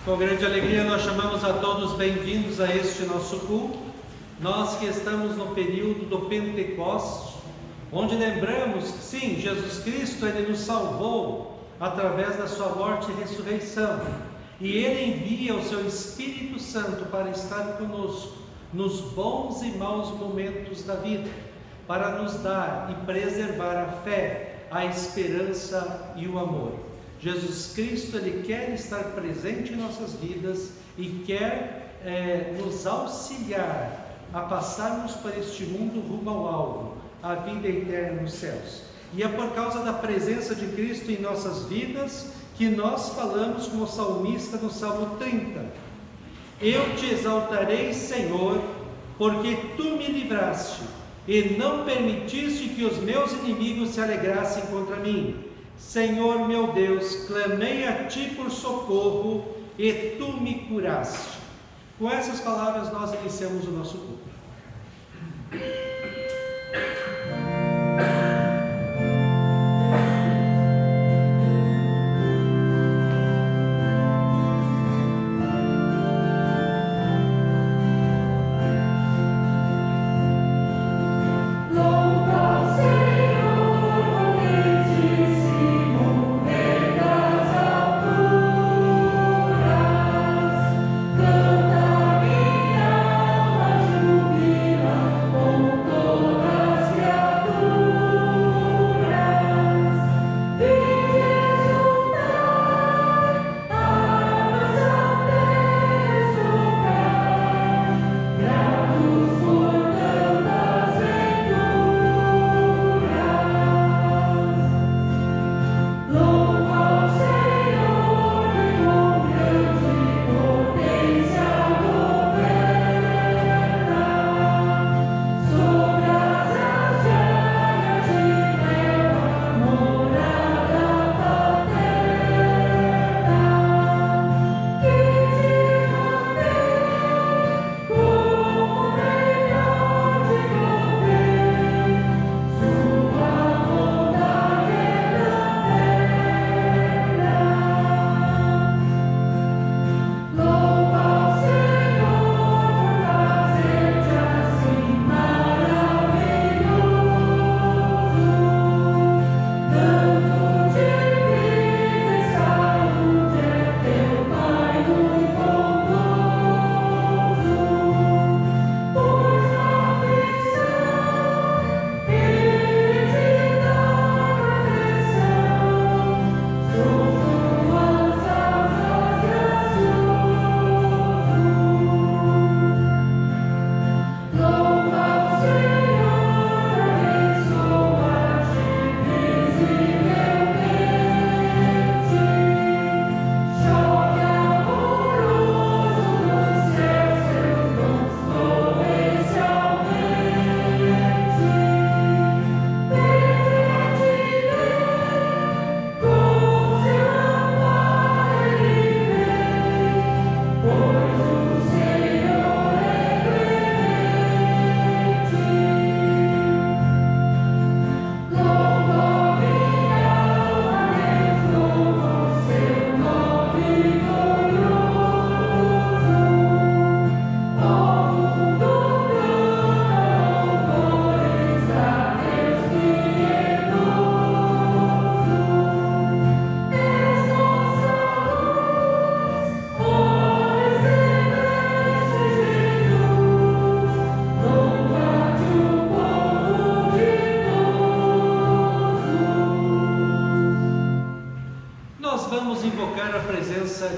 Com grande alegria nós chamamos a todos bem-vindos a este nosso culto. Nós que estamos no período do Pentecostes, onde lembramos que sim, Jesus Cristo, Ele nos salvou através da sua morte e ressurreição. E Ele envia o seu Espírito Santo para estar conosco nos bons e maus momentos da vida, para nos dar e preservar a fé, a esperança e o amor. Jesus Cristo, Ele quer estar presente em nossas vidas e quer nos auxiliar a passarmos por este mundo rumo ao alvo, a vida eterna nos céus. E é por causa da presença de Cristo em nossas vidas que nós falamos como salmista no Salmo 30. Eu te exaltarei, Senhor, porque tu me livraste e não permitiste que os meus inimigos se alegrassem contra mim. Senhor meu Deus, clamei a ti por socorro e tu me curaste. Com essas palavras nós iniciamos o nosso culto.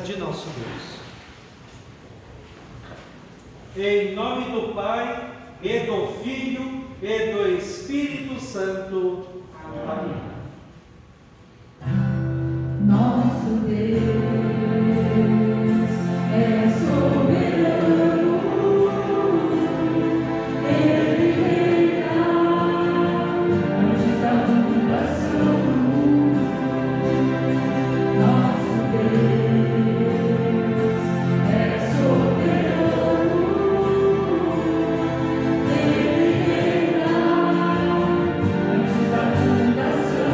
De nosso Deus. Em nome do Pai, e do Filho, e do Espírito Santo. Amém. Nosso Deus é soberano, Ele reina antes da fundação do mundo. Nosso Deus é soberano, Ele reina antes da fundação.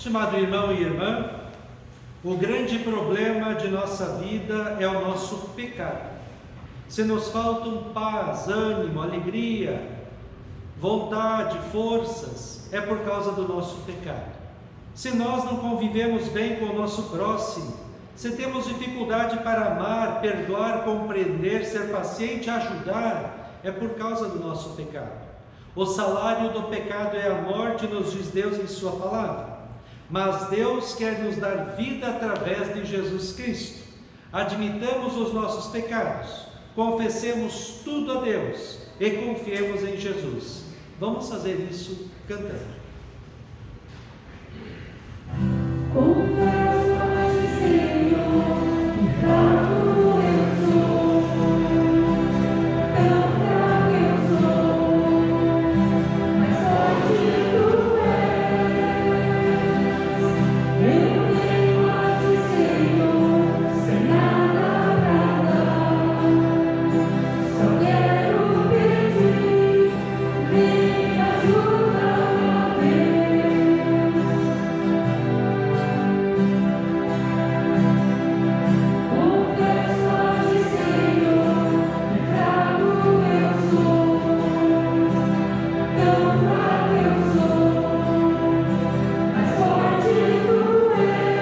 Estimado irmão e irmã, o grande problema de nossa vida é o nosso pecado. Se nos faltam paz, ânimo, alegria, vontade, forças, é por causa do nosso pecado. Se nós não convivemos bem com o nosso próximo, se temos dificuldade para amar, perdoar, compreender, ser paciente, ajudar, é por causa do nosso pecado. O salário do pecado é a morte, nos diz Deus em sua palavra. Mas Deus quer nos dar vida através de Jesus Cristo. Admitamos os nossos pecados, confessemos tudo a Deus e confiemos em Jesus. Vamos fazer isso cantando. Confesso a ti, Senhor, que fraco eu sou, tão fraco eu sou, mas forte tu és. Eu venho a ti, Senhor, sem nada pra dar, só quero pedir, vem ajuda-me, Deus. Confesso a ti, Senhor, que fraco eu sou, tão fraco eu sou, mas forte tu és.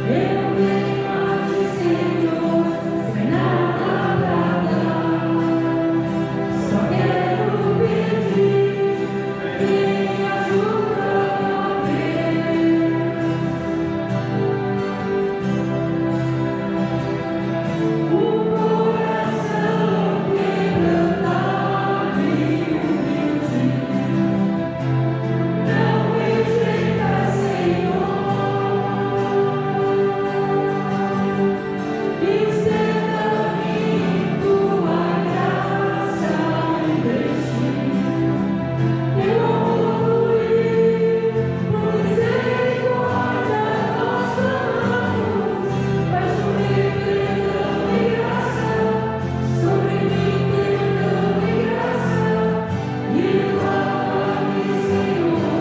Eu venho a ti, Senhor, sem nada pra dar, só quero pedir, vem ajuda-me, Deus. O coração quebrantado e humilde, não rejeita, Senhor. Estenda-me tua graça e deixe eu fluir, por misericórdia nós clamamos. Vai chover perdão e graça, sobre mim perdão e graça, e lava-me, Senhor,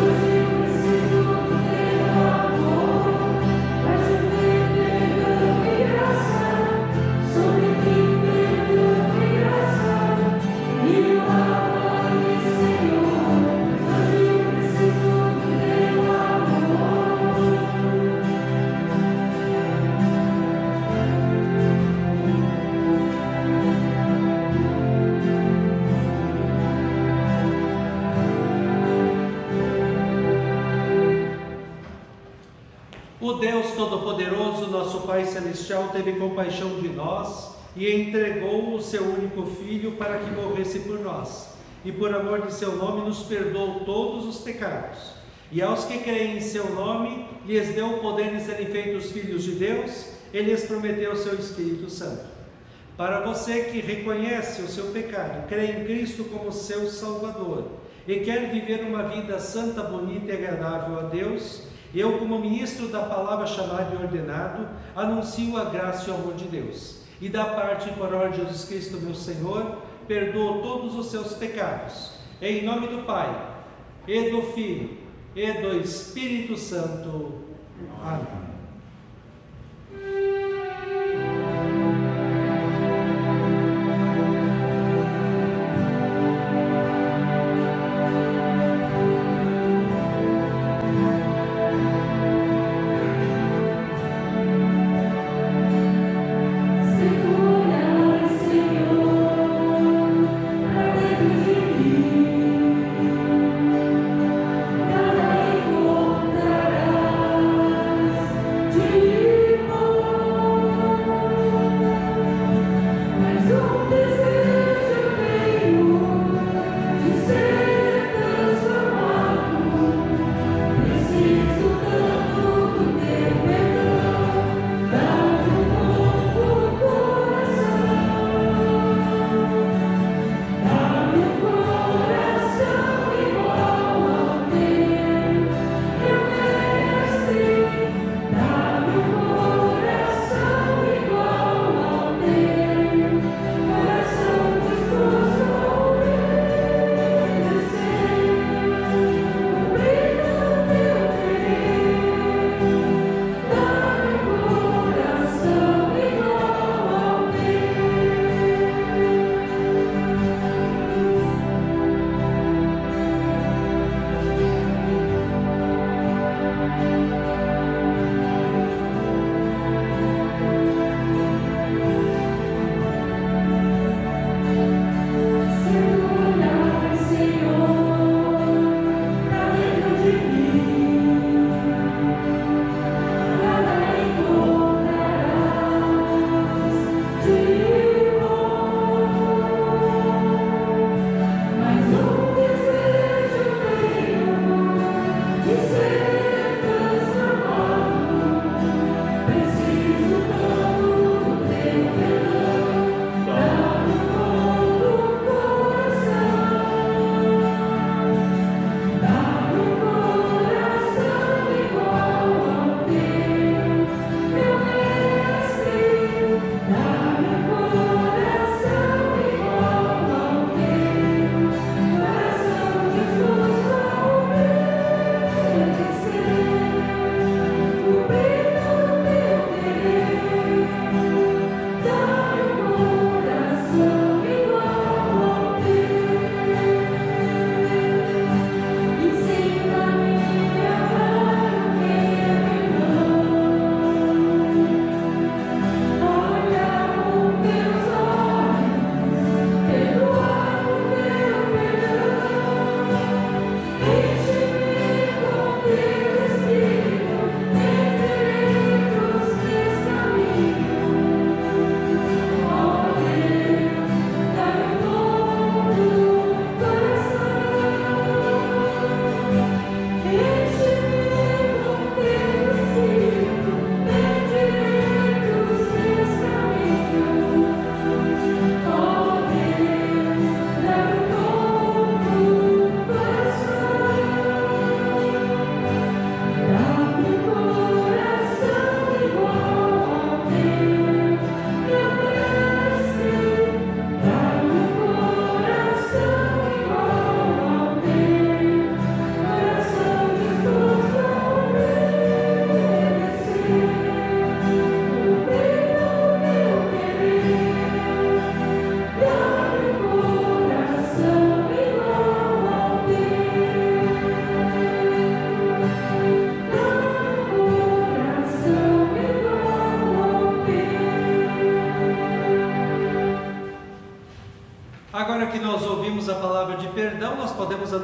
hoje eu preciso do teu amor. Vai chover perdão e graça, sobre mim perdão e graça, e lava-me, Senhor, hoje eu preciso do teu amor. O Deus Todo-Poderoso, nosso Pai Celestial, teve compaixão de nós e entregou o seu único Filho para que morresse por nós. E por amor de seu nome nos perdoou todos os pecados. E aos que creem em seu nome, lhes deu o poder de serem feitos filhos de Deus, e lhes prometeu o seu Espírito Santo. Para você que reconhece o seu pecado, crê em Cristo como seu Salvador e quer viver uma vida santa, bonita e agradável a Deus, eu, como ministro da palavra chamado e ordenado, anuncio a graça e o amor de Deus. E da parte e por ordem de Jesus Cristo, meu Senhor, perdoo todos os seus pecados. Em nome do Pai, e do Filho, e do Espírito Santo. Amém. Segura, Senhor, pra dentro de mim, nada encontrarás.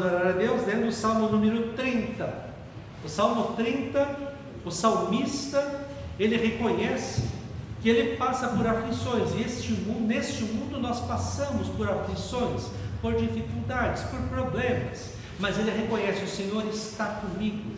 adorar a Deus lendo o Salmo número 30. O Salmo 30, o salmista, ele reconhece que ele passa por aflições, e neste mundo nós passamos por aflições, por dificuldades, por problemas, mas ele reconhece: o Senhor está comigo,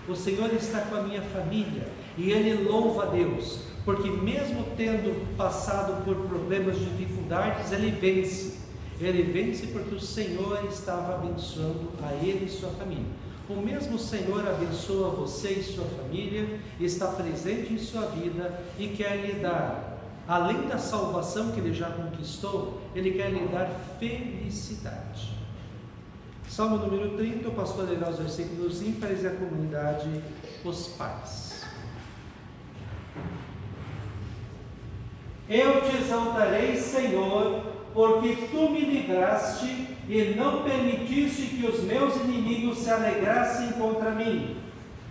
o Senhor está com a minha família, e ele louva a Deus, porque mesmo tendo passado por problemas, dificuldades, ele vence porque o Senhor estava abençoando a ele e sua família. O mesmo Senhor abençoa você e sua família, está presente em sua vida e quer lhe dar, além da salvação que ele já conquistou, ele quer lhe dar felicidade. Salmo número 30, o pastor lerá os versículos ímpares e a comunidade os pares. Eu te exaltarei, Senhor, porque tu me livraste e não permitiste que os meus inimigos se alegrassem contra mim.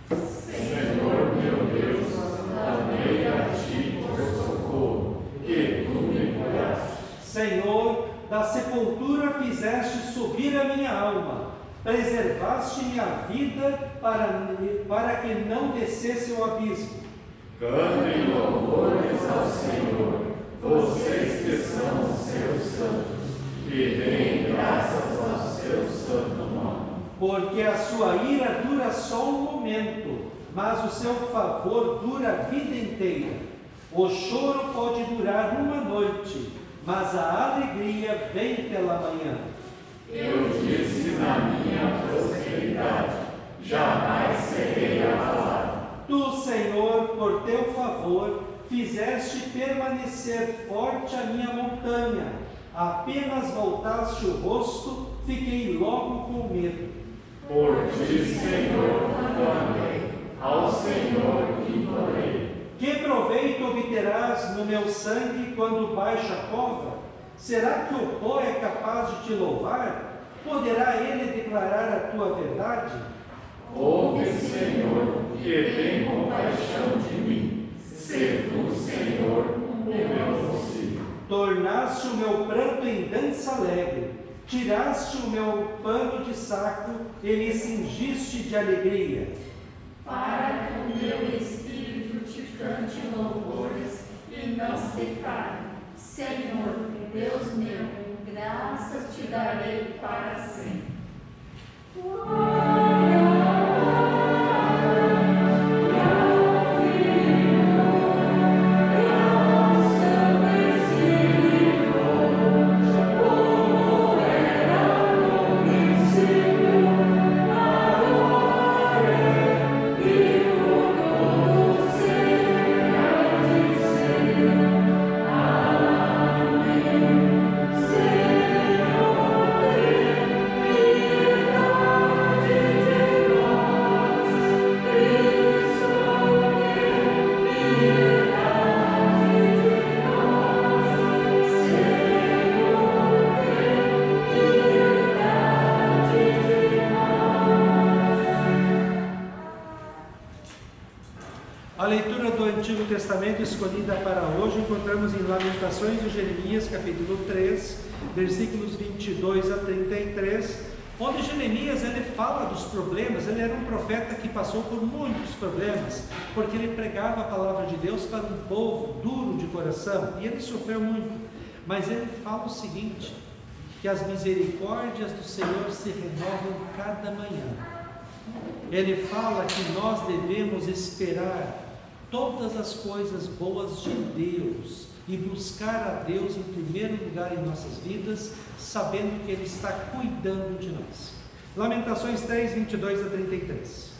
Senhor meu Deus, clamei a ti por socorro, que tu me curaste. Senhor, da sepultura fizeste subir a minha alma, preservaste minha vida para que não descesse o abismo. Cantem louvores ao Senhor, vocês que são os seus santos, e deem graças ao seu santo nome. Porque a sua ira dura só um momento, mas o seu favor dura a vida inteira. O choro pode durar uma noite, mas a alegria vem pela manhã. Eu disse na minha prosperidade, jamais serei abalado. Tu, Senhor, por teu favor, fizeste permanecer forte a minha montanha. Apenas voltaste o rosto, fiquei logo com medo. Por ti, Senhor, clamei, ao Senhor implorei. Que proveito obterás no meu sangue quando baixa a cova? Será que o pó é capaz de te louvar? Poderá ele declarar a tua verdade? Ouve, Senhor, que tem compaixão de mim. Sê tu, Senhor, o meu auxílio. Tornaste o meu pranto em dança alegre, tiraste o meu pano de saco e me cingiste de alegria. Para que o meu espírito te cante louvores e não se pare. Senhor, Deus meu, graças te darei para sempre. A leitura do Antigo Testamento escolhida para hoje encontramos em Lamentações de Jeremias, capítulo 3, versículos 22 a 33, onde Jeremias ele fala dos problemas. Ele era um profeta que passou por muitos problemas, porque ele pregava a palavra de Deus para um povo duro de coração, e ele sofreu muito. Mas ele fala o seguinte, que as misericórdias do Senhor se renovam cada manhã. Ele fala que nós devemos esperar todas as coisas boas de Deus e buscar a Deus em primeiro lugar em nossas vidas, sabendo que Ele está cuidando de nós. Lamentações 3, 22 a 33.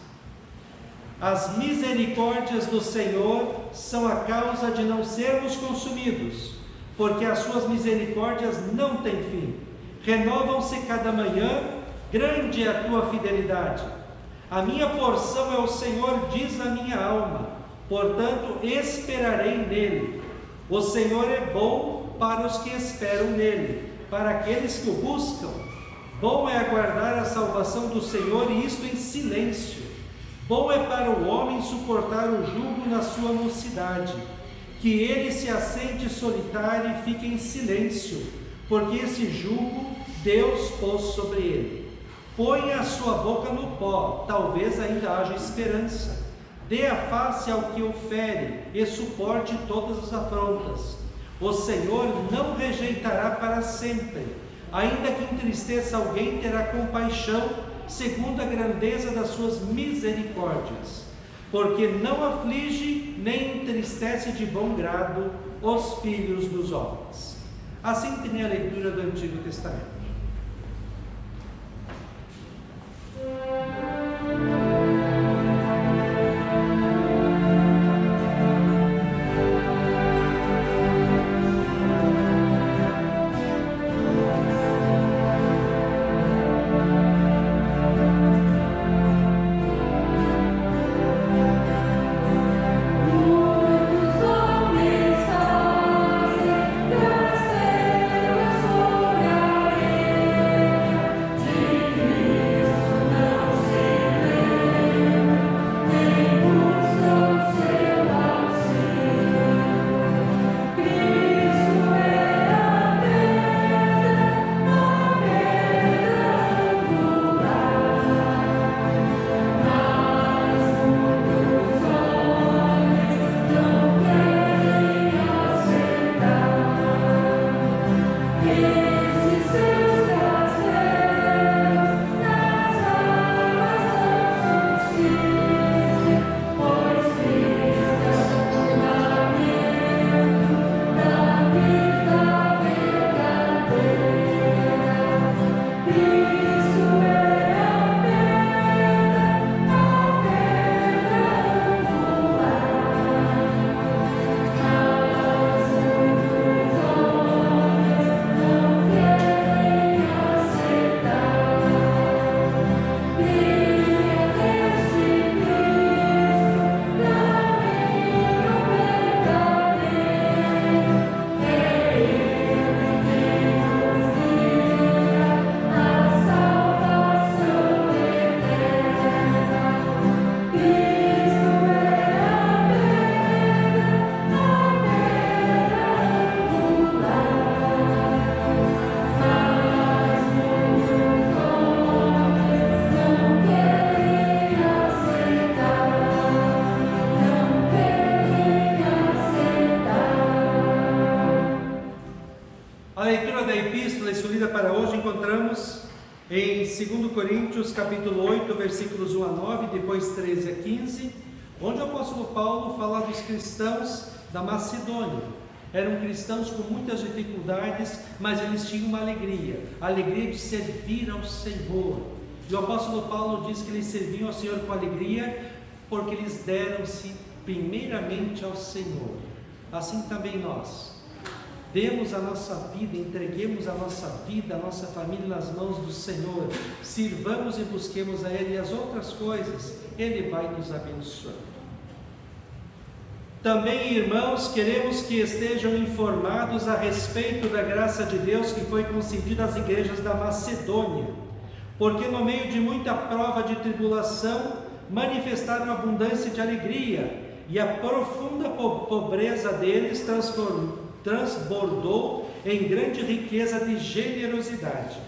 As misericórdias do Senhor são a causa de não sermos consumidos, porque as suas misericórdias não têm fim. Renovam-se cada manhã, grande é a tua fidelidade. A minha porção é o Senhor, diz a minha alma, portanto esperarei nele. O Senhor é bom para os que esperam nele, para aqueles que o buscam. Bom é aguardar a salvação do Senhor, e isto em silêncio. Bom é para o homem suportar o jugo na sua mocidade, que ele se assente solitário e fique em silêncio, porque esse jugo Deus pôs sobre ele. Ponha a sua boca no pó, talvez ainda haja esperança. Dê a face ao que o fere e suporte todas as afrontas. O Senhor não rejeitará para sempre. Ainda que entristeça alguém, terá compaixão, segundo a grandeza das suas misericórdias. Porque não aflige nem entristece de bom grado os filhos dos homens. Assim tem a leitura do Antigo Testamento. Em 2 Coríntios capítulo 8, versículos 1 a 9, depois 13 a 15, onde o apóstolo Paulo fala dos cristãos da Macedônia. Eram cristãos com muitas dificuldades, mas eles tinham uma alegria, a alegria de servir ao Senhor. E o apóstolo Paulo diz que eles serviam ao Senhor com alegria, porque eles deram-se primeiramente ao Senhor. Assim também nós. Demos a nossa vida, entreguemos a nossa vida, a nossa família nas mãos do Senhor, sirvamos e busquemos a Ele, e as outras coisas Ele vai nos abençoando. Também, irmãos, queremos que estejam informados a respeito da graça de Deus que foi concedida às igrejas da Macedônia, porque no meio de muita prova de tribulação, manifestaram abundância de alegria, e a profunda pobreza deles transbordou em grande riqueza de generosidade,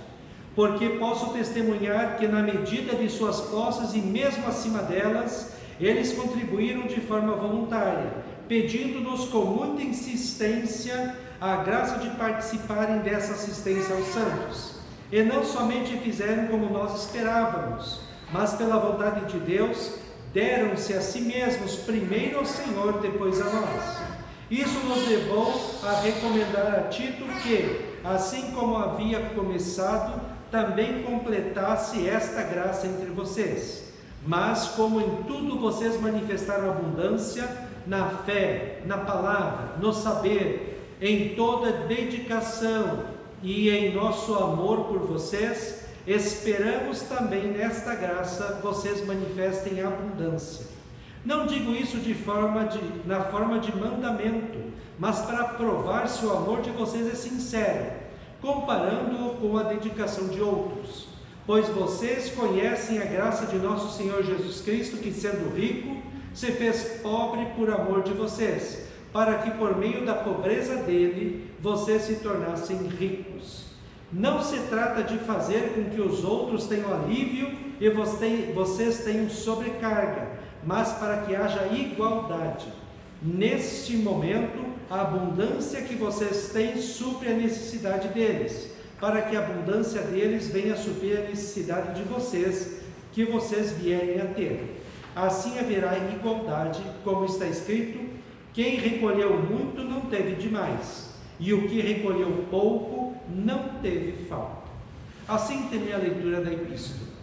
porque posso testemunhar que na medida de suas posses e mesmo acima delas, eles contribuíram de forma voluntária, pedindo-nos com muita insistência a graça de participarem dessa assistência aos santos. E não somente fizeram como nós esperávamos, mas pela vontade de Deus, deram-se a si mesmos, primeiro ao Senhor, depois a nós. Isso nos levou a recomendar a Tito que, assim como havia começado, também completasse esta graça entre vocês. Mas como em tudo vocês manifestaram abundância, na fé, na palavra, no saber, em toda dedicação e em nosso amor por vocês, esperamos também nesta graça vocês manifestem abundância. Não digo isso na forma de mandamento, mas para provar se o amor de vocês é sincero, comparando-o com a dedicação de outros. Pois vocês conhecem a graça de nosso Senhor Jesus Cristo, que sendo rico, se fez pobre por amor de vocês, para que por meio da pobreza dele, vocês se tornassem ricos. Não se trata de fazer com que os outros tenham alívio e vocês tenham sobrecarga, mas para que haja igualdade. Neste momento, a abundância que vocês têm supre a necessidade deles, para que a abundância deles venha suprir a necessidade de vocês, que vocês vierem a ter. Assim haverá igualdade, como está escrito: quem recolheu muito não teve demais, e o que recolheu pouco não teve falta. Assim termina a leitura da epístola.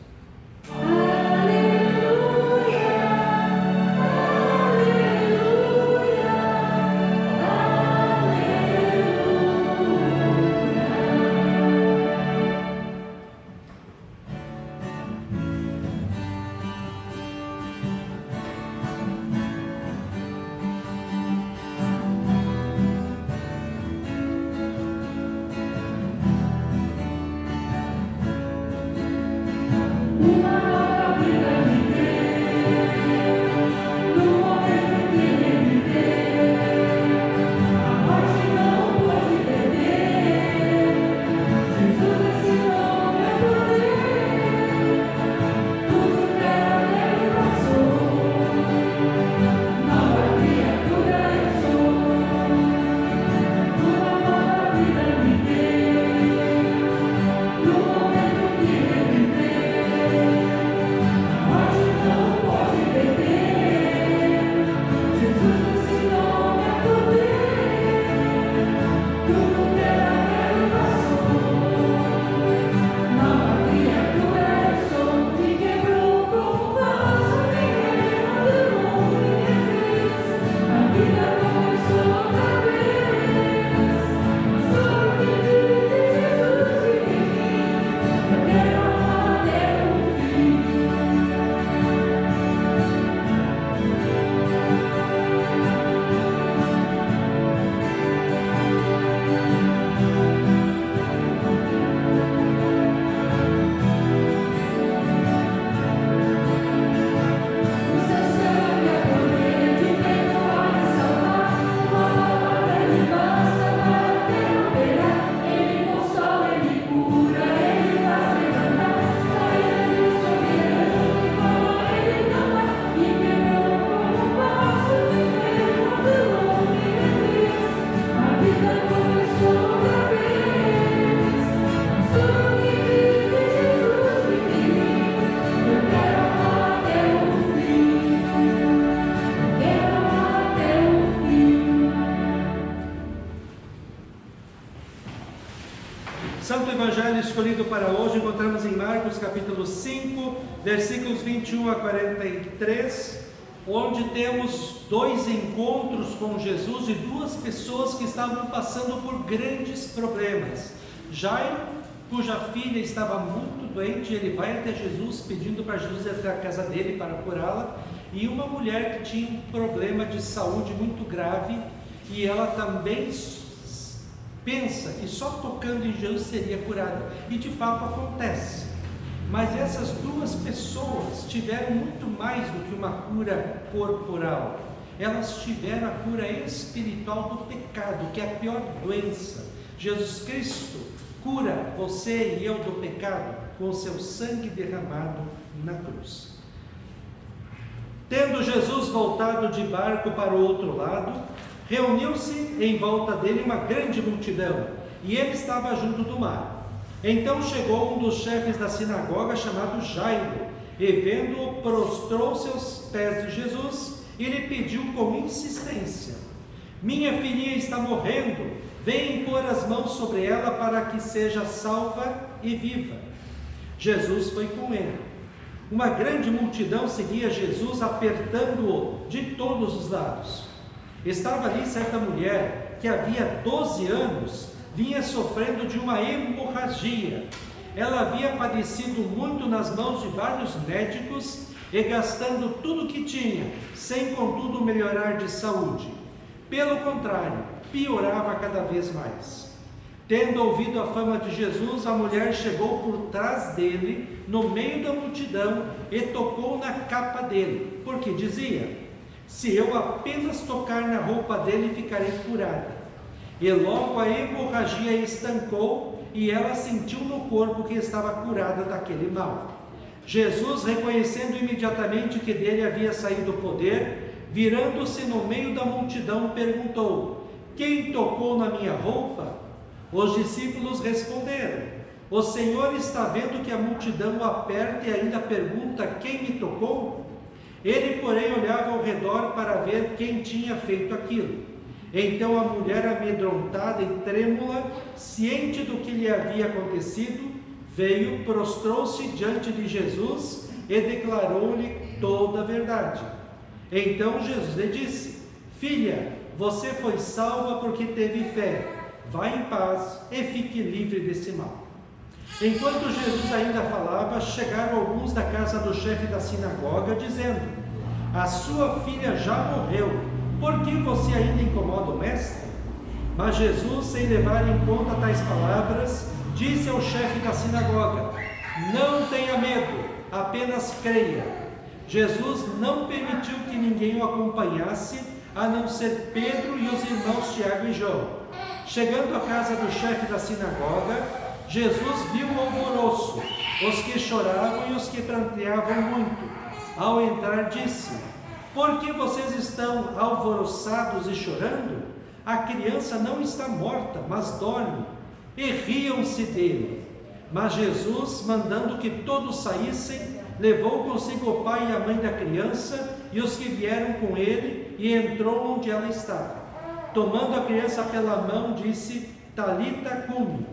Santo Evangelho escolhido para hoje encontramos em Marcos capítulo 5, versículos 21 a 43, onde temos dois encontros com Jesus de duas pessoas que estavam passando por grandes problemas. Jairo, cuja filha estava muito doente, ele vai até Jesus pedindo para Jesus ir até a casa dele para curá-la, e uma mulher que tinha um problema de saúde muito grave, e ela também pensa que só tocando em Jesus seria curada, e de fato acontece. Mas essas duas pessoas tiveram muito mais do que uma cura corporal, elas tiveram a cura espiritual do pecado, que é a pior doença. Jesus Cristo cura você e eu do pecado com o seu sangue derramado na cruz. Tendo Jesus voltado de barco para o outro lado, reuniu-se em volta dele uma grande multidão, e ele estava junto do mar. Então chegou um dos chefes da sinagoga, chamado Jairo, e vendo-o, prostrou-se aos pés de Jesus e lhe pediu com insistência: minha filhinha está morrendo, vem impor as mãos sobre ela para que seja salva e viva. Jesus foi com ele. Uma grande multidão seguia Jesus, apertando-o de todos os lados. Estava ali certa mulher que havia 12 anos vinha sofrendo de uma hemorragia. Ela havia padecido muito nas mãos de vários médicos e gastando tudo o que tinha, sem contudo melhorar de saúde. Pelo contrário, piorava cada vez mais. Tendo ouvido a fama de Jesus, a mulher chegou por trás dele, no meio da multidão, e tocou na capa dele, porque dizia: se eu apenas tocar na roupa dele, ficarei curada. E logo a hemorragia estancou, e ela sentiu no corpo que estava curada daquele mal. Jesus, reconhecendo imediatamente que dele havia saído o poder, virando-se no meio da multidão, perguntou: quem tocou na minha roupa? Os discípulos responderam: o Senhor está vendo que a multidão o aperta e ainda pergunta: quem me tocou? Ele, porém, olhava ao redor para ver quem tinha feito aquilo. Então a mulher, amedrontada e trêmula, ciente do que lhe havia acontecido, veio, prostrou-se diante de Jesus e declarou-lhe toda a verdade. Então Jesus lhe disse: filha, você foi salva porque teve fé. Vá em paz e fique livre desse mal. Enquanto Jesus ainda falava, chegaram alguns da casa do chefe da sinagoga, dizendo: a sua filha já morreu, por que você ainda incomoda o mestre? Mas Jesus, sem levar em conta tais palavras, disse ao chefe da sinagoga: não tenha medo, apenas creia. Jesus não permitiu que ninguém o acompanhasse, a não ser Pedro e os irmãos Tiago e João. Chegando à casa do chefe da sinagoga, Jesus viu o alvoroço, os que choravam e os que pranteavam muito. Ao entrar, disse: por que vocês estão alvoroçados e chorando? A criança não está morta, mas dorme. E riam-se dele. Mas Jesus, mandando que todos saíssem, levou consigo o pai e a mãe da criança e os que vieram com ele, e entrou onde ela estava. Tomando a criança pela mão, disse: Talita cumi,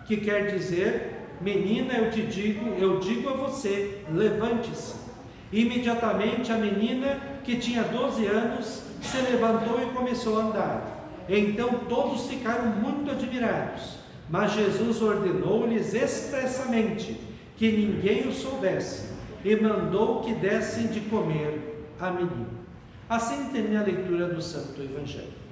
que quer dizer: menina, eu digo a você, levante-se. Imediatamente a menina, que tinha 12 anos, se levantou e começou a andar. Então todos ficaram muito admirados. Mas Jesus ordenou-lhes expressamente que ninguém o soubesse, e mandou que dessem de comer à menina. Assim termina a leitura do Santo Evangelho.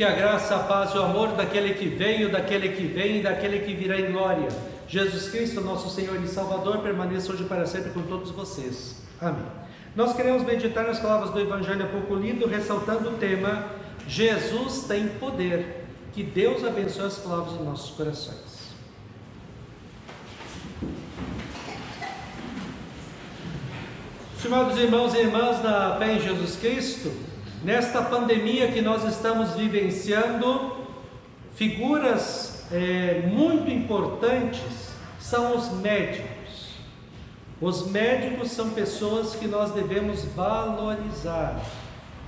Que a graça, a paz e o amor daquele que veio, daquele que vem e daquele que virá em glória, Jesus Cristo, nosso Senhor e Salvador, permaneça hoje e para sempre com todos vocês. Amém. Nós queremos meditar nas palavras do Evangelho há pouco lido, ressaltando o tema: Jesus tem poder. Que Deus abençoe as palavras dos nossos corações. Estimados irmãos e irmãs da fé em Jesus Cristo, nesta pandemia que nós estamos vivenciando, figuras muito importantes são os médicos. Os médicos são pessoas que nós devemos valorizar,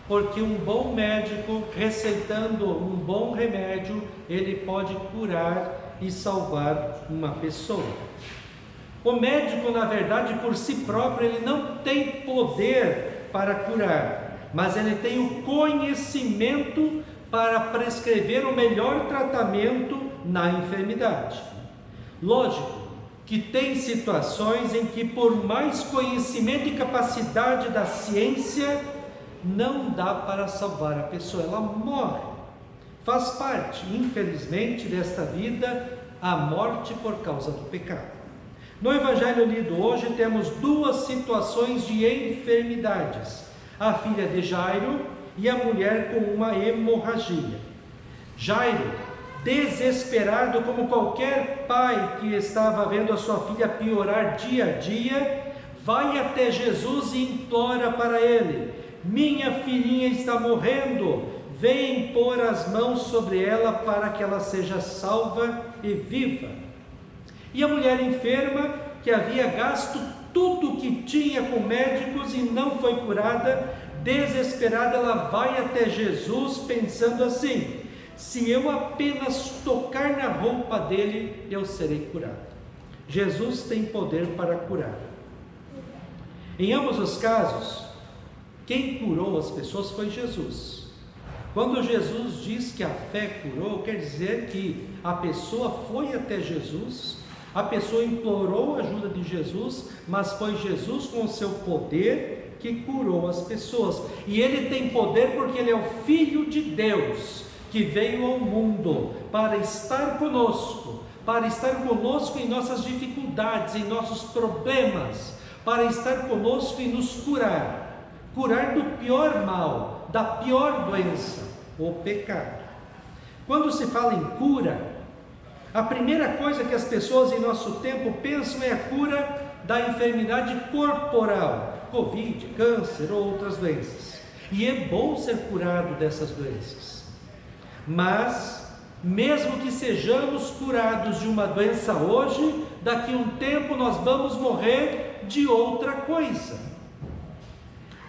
porque um bom médico, receitando um bom remédio, ele pode curar e salvar uma pessoa. O médico, na verdade, por si próprio, ele não tem poder para curar, mas ele tem o conhecimento para prescrever o melhor tratamento na enfermidade. Lógico que tem situações em que, por mais conhecimento e capacidade da ciência, não dá para salvar a pessoa, ela morre. Faz parte, infelizmente, desta vida, a morte por causa do pecado. No Evangelho lido hoje, temos duas situações de enfermidades: a filha de Jairo e a mulher com uma hemorragia. Jairo, desesperado como qualquer pai que estava vendo a sua filha piorar dia a dia, vai até Jesus e implora para ele: minha filhinha está morrendo, vem pôr as mãos sobre ela para que ela seja salva e viva. E a mulher enferma, que havia gasto tudo o que tinha com médicos e não foi curada, desesperada, ela vai até Jesus pensando assim: se eu apenas tocar na roupa dele, eu serei curada. Jesus tem poder para curar. Em ambos os casos, quem curou as pessoas foi Jesus. Quando Jesus diz que a fé curou, quer dizer que a pessoa foi até Jesus, a pessoa implorou a ajuda de Jesus, mas foi Jesus com o seu poder que curou as pessoas. E ele tem poder porque ele é o Filho de Deus, que veio ao mundo para estar conosco em nossas dificuldades, em nossos problemas, para estar conosco e nos curar do pior mal, da pior doença, o pecado. Quando se fala em cura, a primeira coisa que as pessoas em nosso tempo pensam é a cura da enfermidade corporal, Covid, câncer ou outras doenças. E é bom ser curado dessas doenças. Mas, mesmo que sejamos curados de uma doença hoje, daqui a um tempo nós vamos morrer de outra coisa.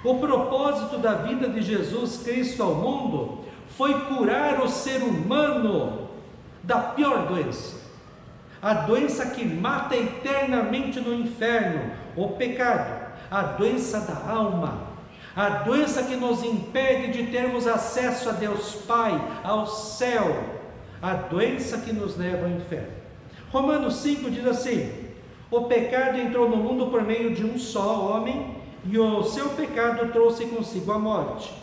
O propósito da vida de Jesus Cristo ao mundo foi curar o ser humano da pior doença, a doença que mata eternamente no inferno, o pecado, a doença da alma, a doença que nos impede de termos acesso a Deus Pai, ao céu, a doença que nos leva ao inferno. Romanos 5 diz assim: o pecado entrou no mundo por meio de um só homem, e o seu pecado trouxe consigo a morte.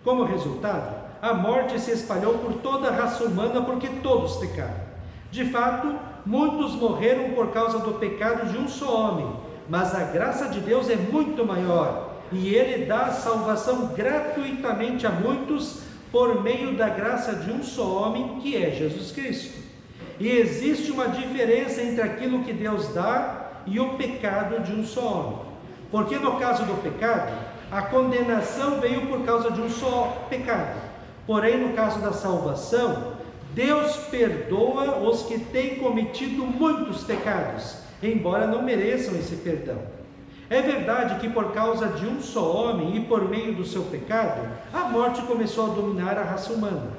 Como resultado, a morte se espalhou por toda a raça humana, porque todos pecaram. De fato, muitos morreram por causa do pecado de um só homem, mas a graça de Deus é muito maior, e Ele dá a salvação gratuitamente a muitos, por meio da graça de um só homem, que é Jesus Cristo. E existe uma diferença entre aquilo que Deus dá e o pecado de um só homem. Porque no caso do pecado, a condenação veio por causa de um só pecado. Porém, no caso da salvação, Deus perdoa os que têm cometido muitos pecados, embora não mereçam esse perdão. É verdade que por causa de um só homem e por meio do seu pecado, a morte começou a dominar a raça humana.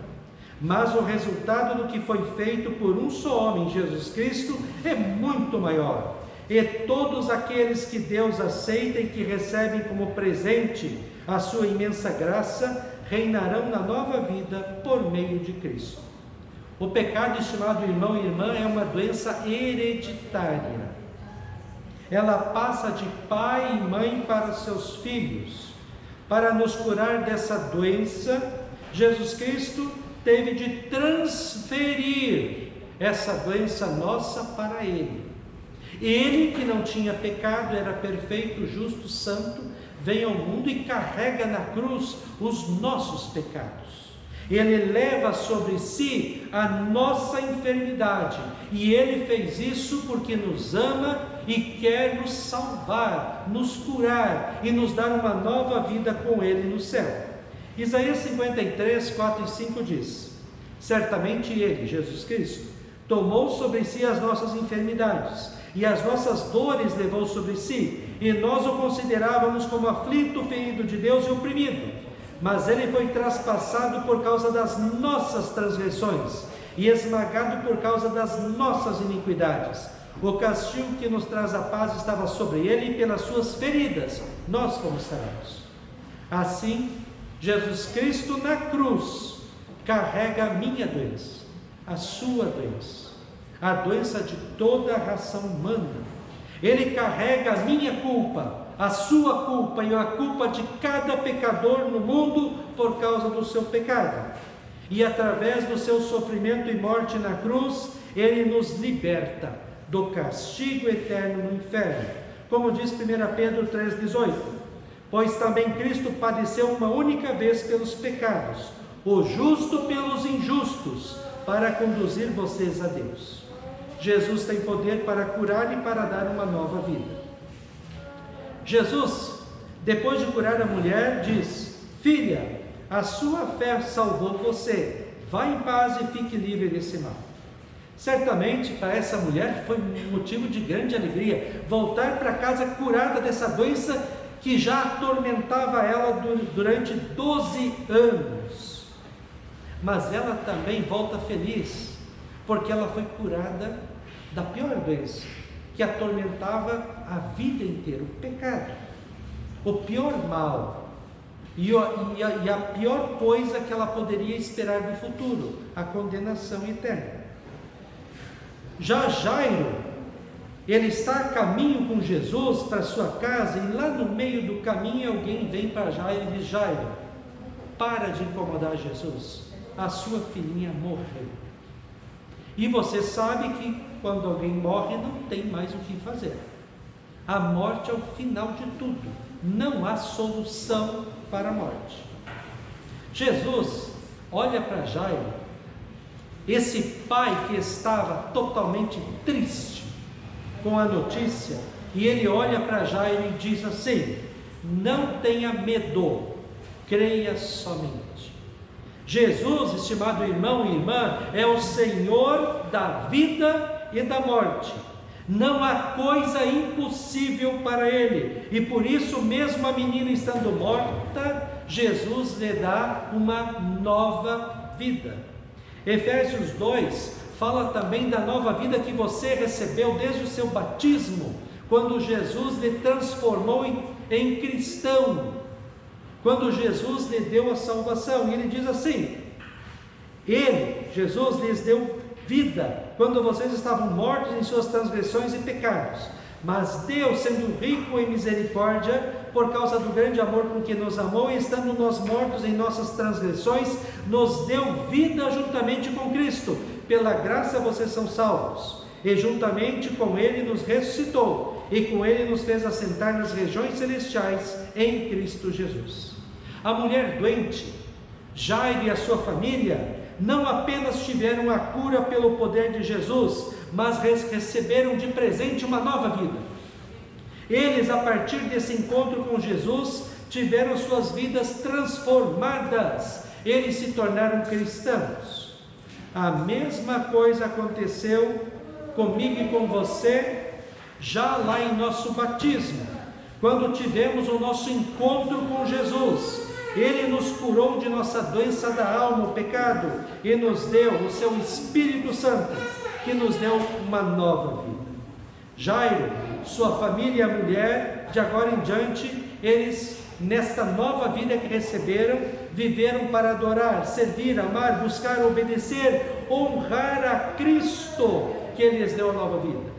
Mas o resultado do que foi feito por um só homem, Jesus Cristo, é muito maior. E todos aqueles que Deus aceita e que recebem como presente a sua imensa graça, reinarão na nova vida por meio de Cristo. O pecado, estimado irmão e irmã, é uma doença hereditária. Ela passa de pai e mãe para seus filhos. Para nos curar dessa doença, Jesus Cristo teve de transferir essa doença nossa para Ele. Ele, que não tinha pecado, era perfeito, justo, santo, vem ao mundo e carrega na cruz os nossos pecados. Ele leva sobre si a nossa enfermidade, e Ele fez isso porque nos ama e quer nos salvar, nos curar e nos dar uma nova vida com Ele no céu. Isaías 53, 4 e 5 diz: certamente Ele, Jesus Cristo, tomou sobre si as nossas enfermidades, e as nossas dores levou sobre si, e nós o considerávamos como aflito, ferido de Deus e oprimido. Mas ele foi traspassado por causa das nossas transgressões, e esmagado por causa das nossas iniquidades. O castigo que nos traz a paz estava sobre ele, e pelas suas feridas nós fomos sarados. Assim, Jesus Cristo na cruz carrega a minha doença, a sua doença, a doença de toda a raça humana. Ele carrega a minha culpa, a sua culpa e a culpa de cada pecador no mundo por causa do seu pecado. E através do seu sofrimento e morte na cruz, ele nos liberta do castigo eterno no inferno. Como diz 1 Pedro 3,18: pois também Cristo padeceu uma única vez pelos pecados, o justo pelos injustos, para conduzir vocês a Deus. Jesus tem poder para curar e para dar uma nova vida. Jesus, depois de curar a mulher, diz: filha, a sua fé salvou você, vá em paz e fique livre desse mal. Certamente para essa mulher foi motivo de grande alegria voltar para casa curada dessa doença que já atormentava ela durante 12 anos. Mas ela também volta feliz, porque ela foi curada da pior doença que atormentava a vida inteira, o pecado, o pior mal e a pior coisa que ela poderia esperar no futuro, a condenação eterna. Já Jairo, ele está a caminho com Jesus para sua casa, e lá no meio do caminho alguém vem para Jairo e diz: Jairo, para de incomodar Jesus, a sua filhinha morreu. E você sabe que quando alguém morre não tem mais o que fazer. A morte é o final de tudo, não há solução para a morte. Jesus olha para Jairo, esse pai que estava totalmente triste com a notícia, e ele olha para Jairo e diz assim: não tenha medo, creia somente. Jesus, estimado irmão e irmã, é o Senhor da vida e da morte. Não há coisa impossível para ele, e por isso, mesmo a menina estando morta, Jesus lhe dá uma nova vida. Efésios 2 fala também da nova vida que você recebeu desde o seu batismo, quando Jesus lhe transformou em cristão, quando Jesus lhe deu a salvação. E ele diz assim: Jesus lhes deu vida quando vocês estavam mortos em suas transgressões e pecados, mas Deus, sendo rico em misericórdia, por causa do grande amor com que nos amou, e estando nós mortos em nossas transgressões, nos deu vida juntamente com Cristo. Pela graça vocês são salvos, e juntamente com ele nos ressuscitou, e com ele nos fez assentar nas regiões celestiais em Cristo Jesus. A mulher doente, Jairo e a sua família, não apenas tiveram a cura pelo poder de Jesus, mas receberam de presente uma nova vida. Eles, a partir desse encontro com Jesus, tiveram suas vidas transformadas, eles se tornaram cristãos. A mesma coisa aconteceu comigo e com você, já lá em nosso batismo, quando tivemos o nosso encontro com Jesus. Ele nos curou de nossa doença da alma, o pecado, e nos deu o seu Espírito Santo, que nos deu uma nova vida. Jairo, sua família e a mulher, de agora em diante, eles, nesta nova vida que receberam, viveram para adorar, servir, amar, buscar, obedecer, honrar a Cristo, que Ele lhes deu a nova vida.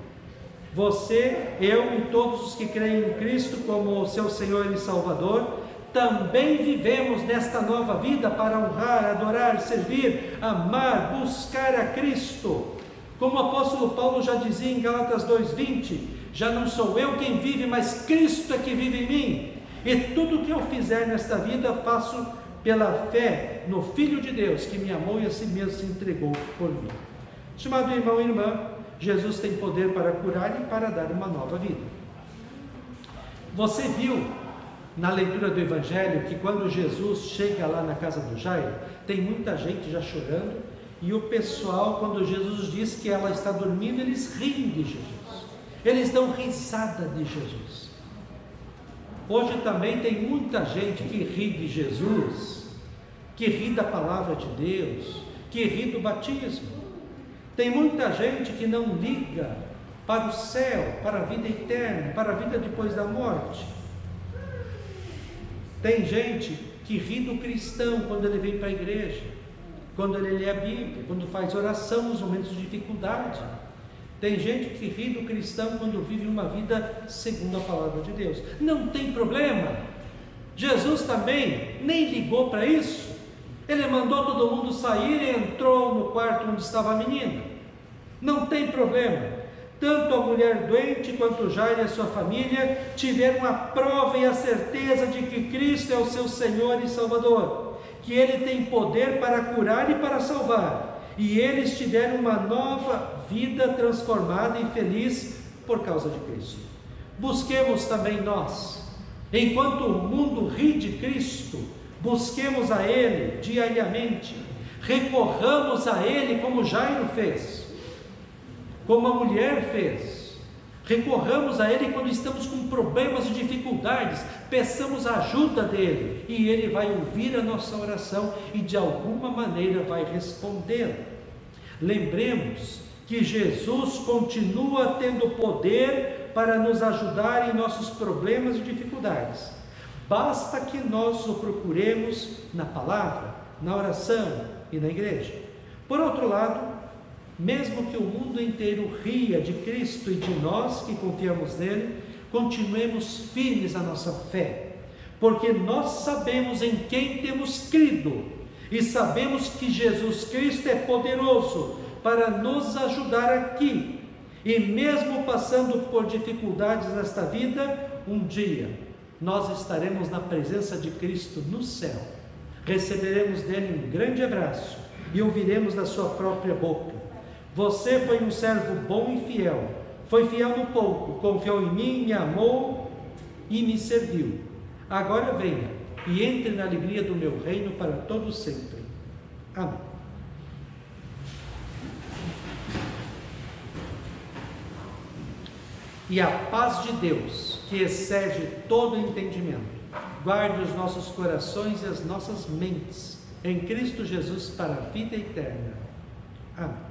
Você, eu e todos os que creem em Cristo como o seu Senhor e Salvador, também vivemos nesta nova vida para honrar, adorar, servir, amar, buscar a Cristo. Como o apóstolo Paulo já dizia em Gálatas 2:20, já não sou eu quem vive, mas Cristo é que vive em mim. E tudo o que eu fizer nesta vida, faço pela fé no Filho de Deus, que me amou e a si mesmo se entregou por mim. Estimado irmão e irmã, Jesus tem poder para curar e para dar uma nova vida. Você viu na leitura do Evangelho que quando Jesus chega lá na casa do Jairo, tem muita gente já chorando, E o pessoal, quando Jesus diz que ela está dormindo, eles riem de Jesus. Eles dão risada de Jesus. Hoje também tem muita gente que ri de Jesus, que ri da palavra de Deus, que ri do batismo. Tem muita gente que não liga para o céu, para a vida eterna, para a vida depois da morte. Tem gente que ri do cristão quando ele vem para a igreja, quando ele lê a Bíblia, quando faz oração nos momentos de dificuldade. Tem gente que ri do cristão quando vive uma vida segundo a palavra de Deus. Não tem problema. Jesus também nem ligou para isso. Ele mandou todo mundo sair e entrou no quarto onde estava a menina. Não tem problema. Tanto a mulher doente quanto Jairo e a sua família tiveram a prova e a certeza de que Cristo é o seu Senhor e Salvador, que Ele tem poder para curar e para salvar, e eles tiveram uma nova vida transformada e feliz por causa de Cristo. Busquemos também nós, enquanto o mundo ri de Cristo, busquemos a Ele diariamente, recorramos a Ele como Jairo fez, como a mulher fez. Recorramos a Ele quando estamos com problemas e dificuldades, peçamos a ajuda dEle, e Ele vai ouvir a nossa oração e de alguma maneira vai responder. Lembremos que Jesus continua tendo poder para nos ajudar em nossos problemas e dificuldades. Basta que nós o procuremos na palavra, na oração e na igreja. Por outro lado, mesmo que o mundo inteiro ria de Cristo e de nós que confiamos nele, continuemos firmes na nossa fé, porque nós sabemos em quem temos crido e sabemos que Jesus Cristo é poderoso para nos ajudar aqui, e mesmo passando por dificuldades nesta vida, um dia nós estaremos na presença de Cristo no céu, receberemos dele um grande abraço e ouviremos da sua própria boca: você foi um servo bom e fiel, foi fiel no pouco, confiou em mim, me amou e me serviu. Agora venha e entre na alegria do meu reino para todo sempre. Amém. E a paz de Deus, que excede todo entendimento, guarde os nossos corações e as nossas mentes em Cristo Jesus para a vida eterna. Amém.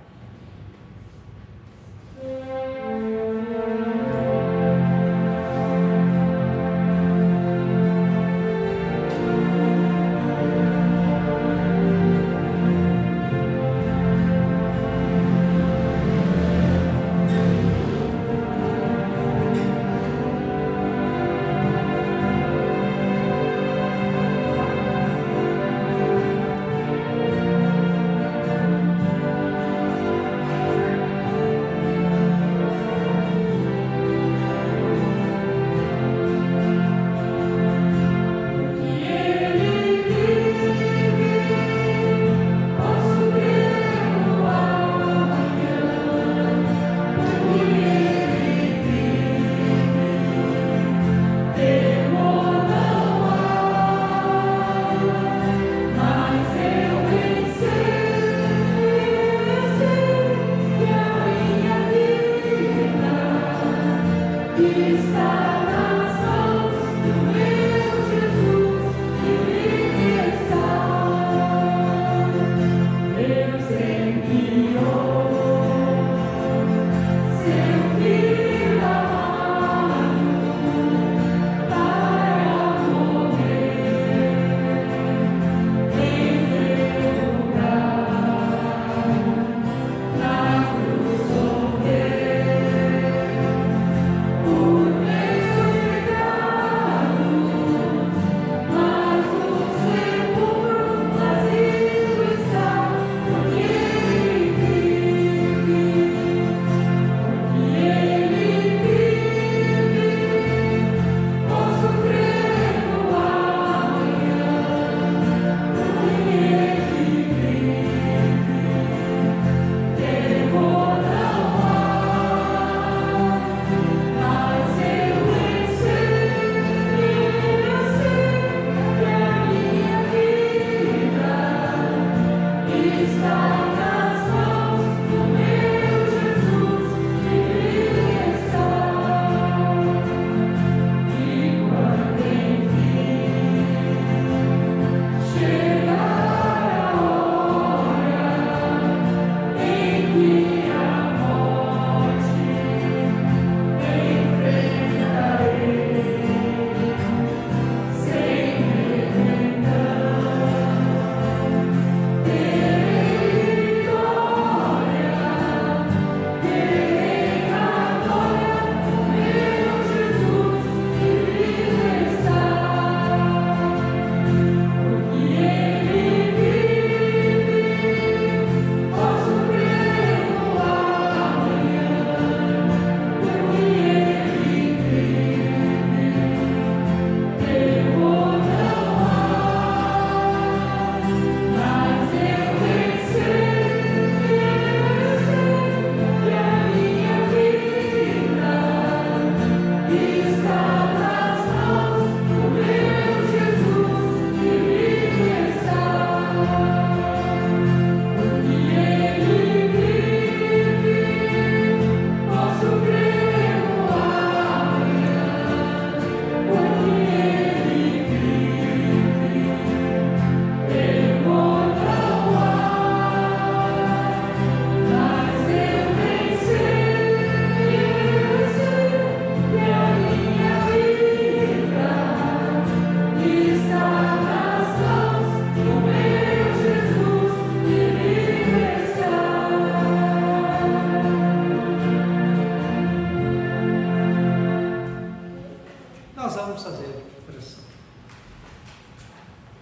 Oração.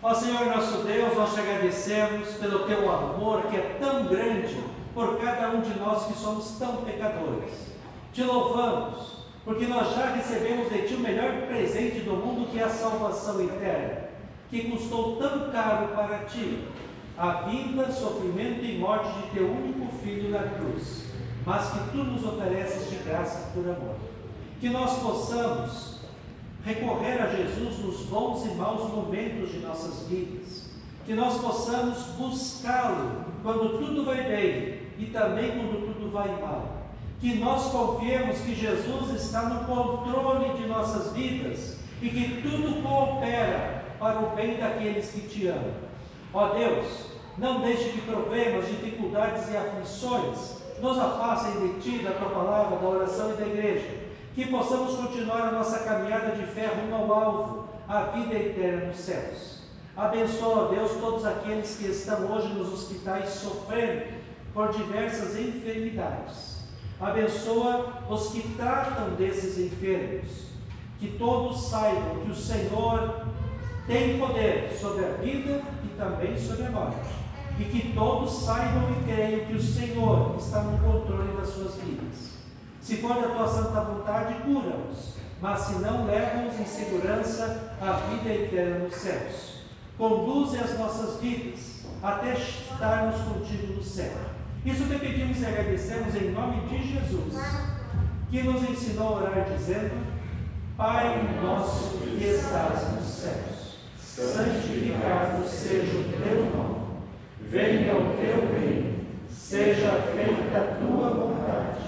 Ó Senhor nosso Deus, nós te agradecemos pelo teu amor que é tão grande por cada um de nós que somos tão pecadores. Te louvamos, porque nós já recebemos de ti o melhor presente do mundo, que é a salvação eterna, que custou tão caro para ti, a vida, sofrimento e morte de teu único Filho na cruz, mas que tu nos ofereces de graça por amor. Que nós possamos recorrer a Jesus nos bons e maus momentos de nossas vidas, que nós possamos buscá-lo quando tudo vai bem e também quando tudo vai mal, que nós confiemos que Jesus está no controle de nossas vidas e que tudo coopera para o bem daqueles que te amam. Ó Deus, não deixe que problemas, dificuldades e aflições nos afastem de ti, da tua palavra, da oração e da igreja, que possamos continuar a nossa caminhada de fé rumo ao alvo, a vida eterna nos céus. Abençoa, Deus, todos aqueles que estão hoje nos hospitais sofrendo por diversas enfermidades. Abençoa os que tratam desses enfermos, que todos saibam que o Senhor tem poder sobre a vida e também sobre a morte, e que todos saibam e creiam que o Senhor está no controle das suas vidas. Se for da tua santa vontade, cura-os, mas se não, leva-os em segurança à vida eterna nos céus. Conduze as nossas vidas até estarmos contigo no céu. Isso te pedimos e agradecemos em nome de Jesus, que nos ensinou a orar dizendo: Pai nosso que estás nos céus, santificado seja o teu nome. Venha o teu reino, seja feita a tua vontade,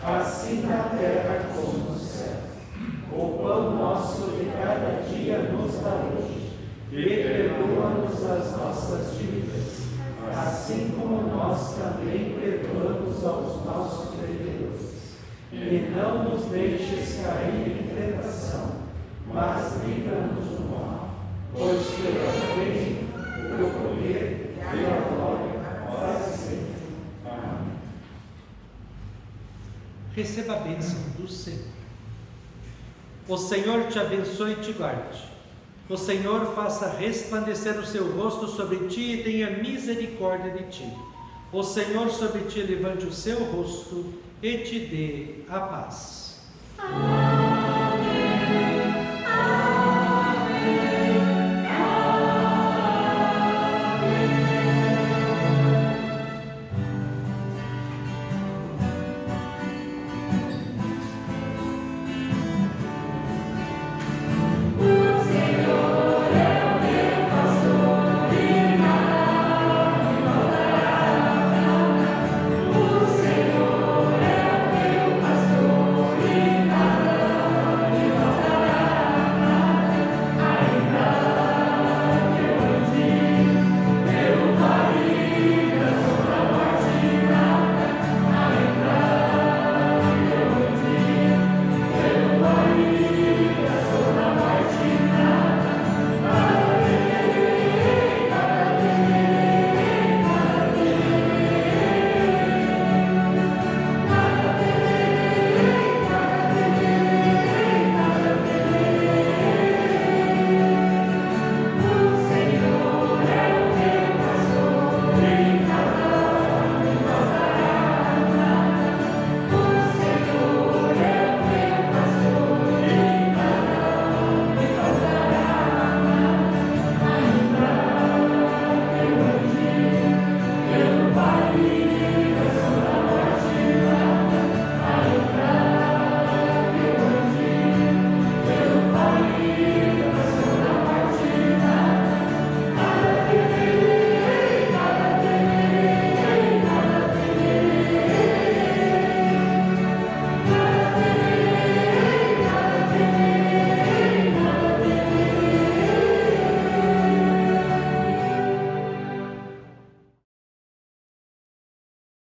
assim na terra como no céu. O pão nosso de cada dia nos dá hoje, e perdoa-nos as nossas dívidas, assim como nós também perdoamos aos nossos devedores. E não nos deixes cair em tentação, mas livra-nos do mal, pois teu é o reino, o poder e a glória para sempre. Amém. Receba a bênção do Senhor. O Senhor te abençoe e te guarde. O Senhor faça resplandecer o seu rosto sobre ti e tenha misericórdia de ti. O Senhor sobre ti levante o seu rosto e te dê a paz. Amém.